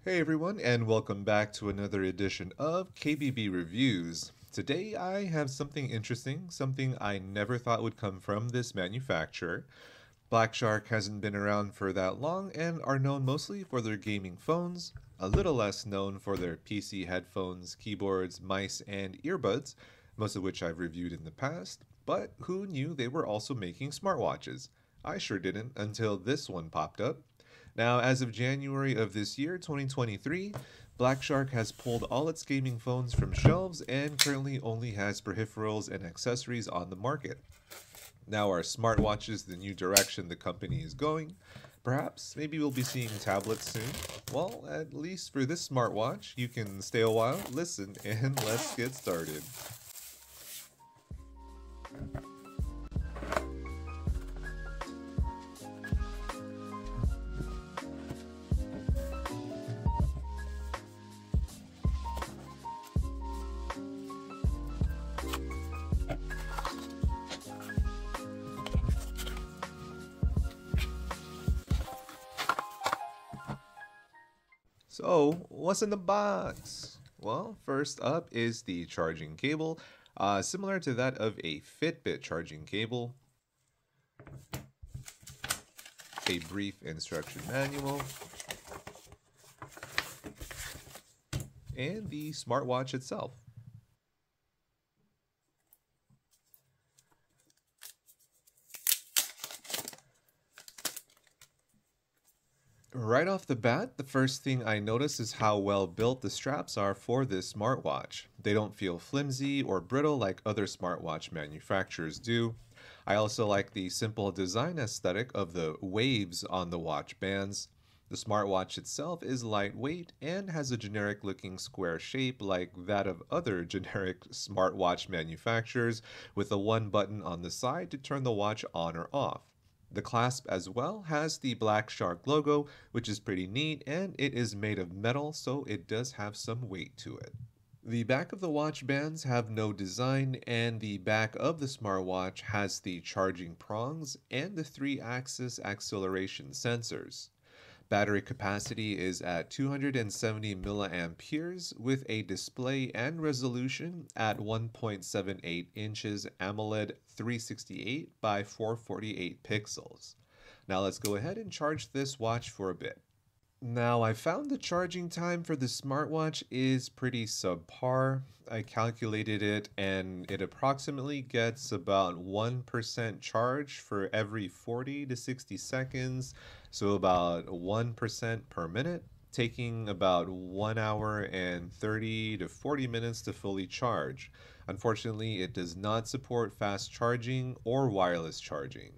Hey everyone, and welcome back to another edition of KBB Reviews. Today I have something interesting, something I never thought would come from this manufacturer. Black Shark hasn't been around for that long and are known mostly for their gaming phones, a little less known for their PC headphones, keyboards, mice, and earbuds, most of which I've reviewed in the past. But who knew they were also making smartwatches? I sure didn't until this one popped up. Now, as of January of this year, 2023, Black Shark has pulled all its gaming phones from shelves and currently only has peripherals and accessories on the market. Now, are smartwatches the new direction the company is going? Perhaps, maybe we'll be seeing tablets soon. Well, at least for this smartwatch, you can stay a while, listen, and let's get started. So, what's in the box? Well, first up is the charging cable, similar to that of a Fitbit charging cable, a brief instruction manual, and the smartwatch itself. Right off the bat, the first thing I notice is how well built the straps are for this smartwatch. They don't feel flimsy or brittle like other smartwatch manufacturers do. I also like the simple design aesthetic of the waves on the watch bands. The smartwatch itself is lightweight and has a generic looking square shape like that of other generic smartwatch manufacturers, with a one button on the side to turn the watch on or off. The clasp as well has the Black Shark logo, which is pretty neat, and it is made of metal, so it does have some weight to it. The back of the watch bands have no design, and the back of the smartwatch has the charging prongs and the 3-axis acceleration sensors. Battery capacity is at 270 milliamperes with a display and resolution at 1.78 inches AMOLED 368 by 448 pixels. Now let's go ahead and charge this watch for a bit. Now, I found the charging time for the smartwatch is pretty subpar. I calculated it and it approximately gets about 1% charge for every 40 to 60 seconds, so about 1% per minute, taking about 1 hour and 30 to 40 minutes to fully charge. Unfortunately, it does not support fast charging or wireless charging.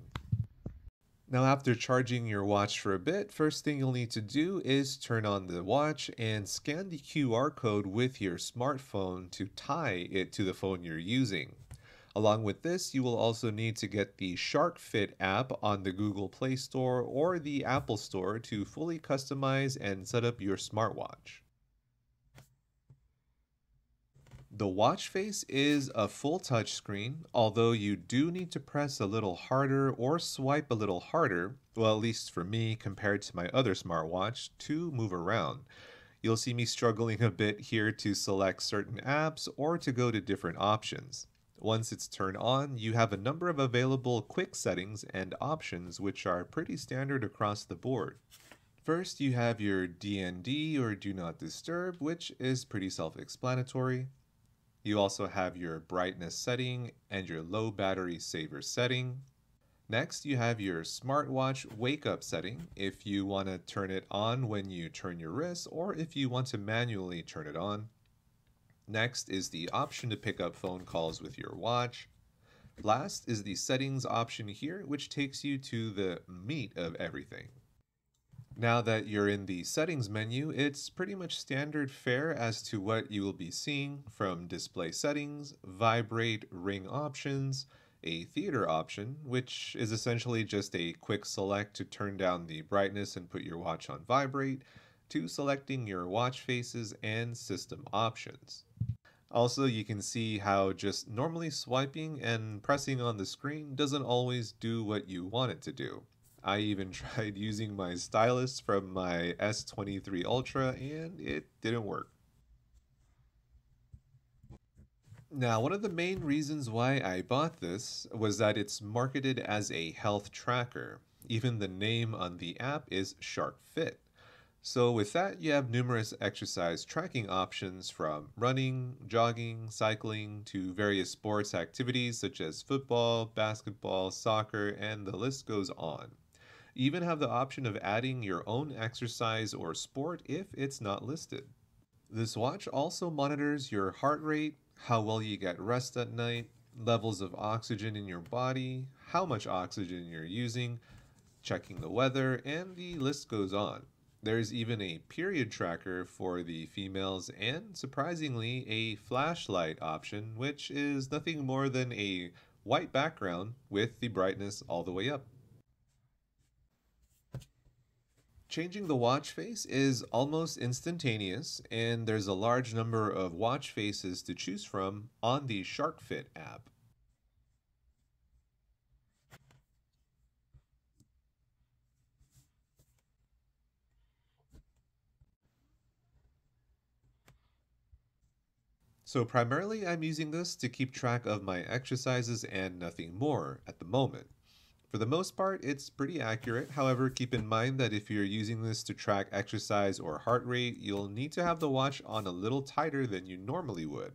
Now, after charging your watch for a bit, first thing you'll need to do is turn on the watch and scan the QR code with your smartphone to tie it to the phone you're using. Along with this, you will also need to get the Shark Fit app on the Google Play Store or the Apple Store to fully customize and set up your smartwatch. The watch face is a full touch screen, although you do need to press a little harder or swipe a little harder, well, at least for me compared to my other smartwatch, to move around. You'll see me struggling a bit here to select certain apps or to go to different options. Once it's turned on, you have a number of available quick settings and options which are pretty standard across the board. First, you have your DND or Do Not Disturb, which is pretty self-explanatory. You also have your brightness setting and your low battery saver setting. Next, you have your smartwatch wake up setting if you want to turn it on when you turn your wrist or if you want to manually turn it on. Next is the option to pick up phone calls with your watch. Last is the settings option here, which takes you to the meat of everything. Now that you're in the settings menu, it's pretty much standard fare as to what you will be seeing, from display settings, vibrate, ring options, a theater option, which is essentially just a quick select to turn down the brightness and put your watch on vibrate, to selecting your watch faces and system options. Also, you can see how just normally swiping and pressing on the screen doesn't always do what you want it to do. I even tried using my stylus from my S23 Ultra and it didn't work. Now, one of the main reasons why I bought this was that it's marketed as a health tracker. Even the name on the app is Shark Fit. So, with that, you have numerous exercise tracking options from running, jogging, cycling to various sports activities such as football, basketball, soccer, and the list goes on. You even have the option of adding your own exercise or sport if it's not listed. This watch also monitors your heart rate, how well you get rest at night, levels of oxygen in your body, how much oxygen you're using, checking the weather, and the list goes on. There's even a period tracker for the females, and surprisingly, a flashlight option, which is nothing more than a white background with the brightness all the way up. Changing the watch face is almost instantaneous, and there's a large number of watch faces to choose from on the SharkFit app. So, primarily, I'm using this to keep track of my exercises and nothing more at the moment. For the most part, it's pretty accurate. However, keep in mind that if you're using this to track exercise or heart rate, you'll need to have the watch on a little tighter than you normally would.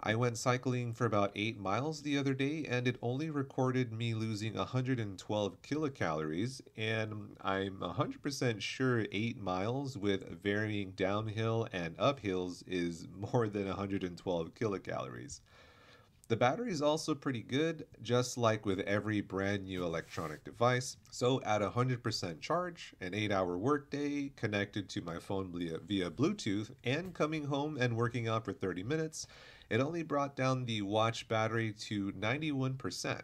I went cycling for about 8 miles the other day and it only recorded me losing 112 kilocalories. And I'm 100% sure 8 miles with varying downhill and uphills is more than 112 kilocalories. The battery is also pretty good, just like with every brand new electronic device. So, at 100% charge, an 8-hour workday, connected to my phone via Bluetooth, and coming home and working out for 30 minutes, it only brought down the watch battery to 91%.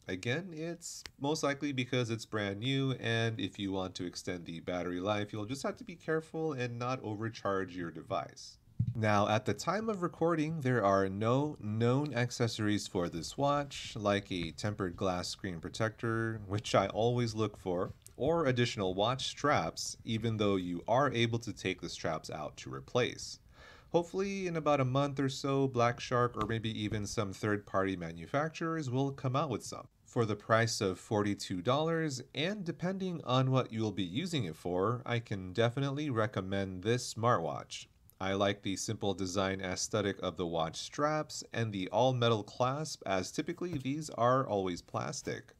Again, it's most likely because it's brand new, and if you want to extend the battery life, you'll just have to be careful and not overcharge your device. Now, at the time of recording, there are no known accessories for this watch, like a tempered glass screen protector, which I always look for, or additional watch straps, even though you are able to take the straps out to replace. Hopefully, in about a month or so, Black Shark or maybe even some third party manufacturers will come out with some. For the price of $42, and depending on what you'll be using it for, I can definitely recommend this smartwatch. I like the simple design aesthetic of the watch straps and the all metal clasp, as typically these are always plastic.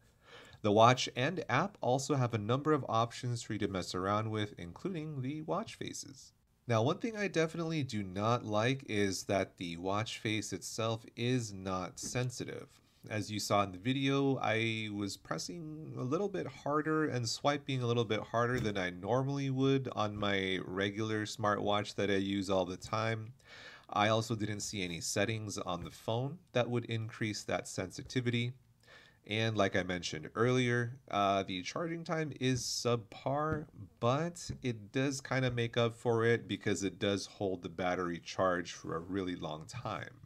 The watch and app also have a number of options for you to mess around with, including the watch faces. Now, one thing I definitely do not like is that the watch face itself is not sensitive. As you saw in the video, I was pressing a little bit harder and swiping a little bit harder than I normally would on my regular smartwatch that I use all the time. I also didn't see any settings on the phone that would increase that sensitivity. And like I mentioned earlier, the charging time is subpar, but it does kind of make up for it because it does hold the battery charged for a really long time.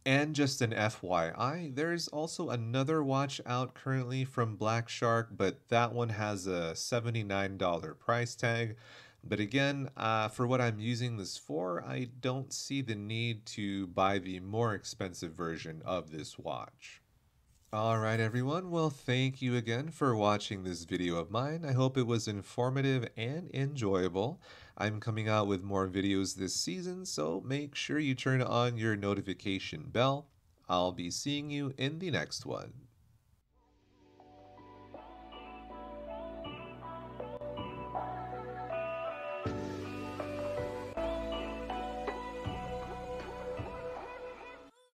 And just an FYI, there's also another watch out currently from Black Shark, but that one has a $79 price tag. But again, for what I'm using this for, I don't see the need to buy the more expensive version of this watch. All right, everyone. Well, thank you again for watching this video of mine. I hope it was informative and enjoyable. I'm coming out with more videos this season, so make sure you turn on your notification bell. I'll be seeing you in the next one.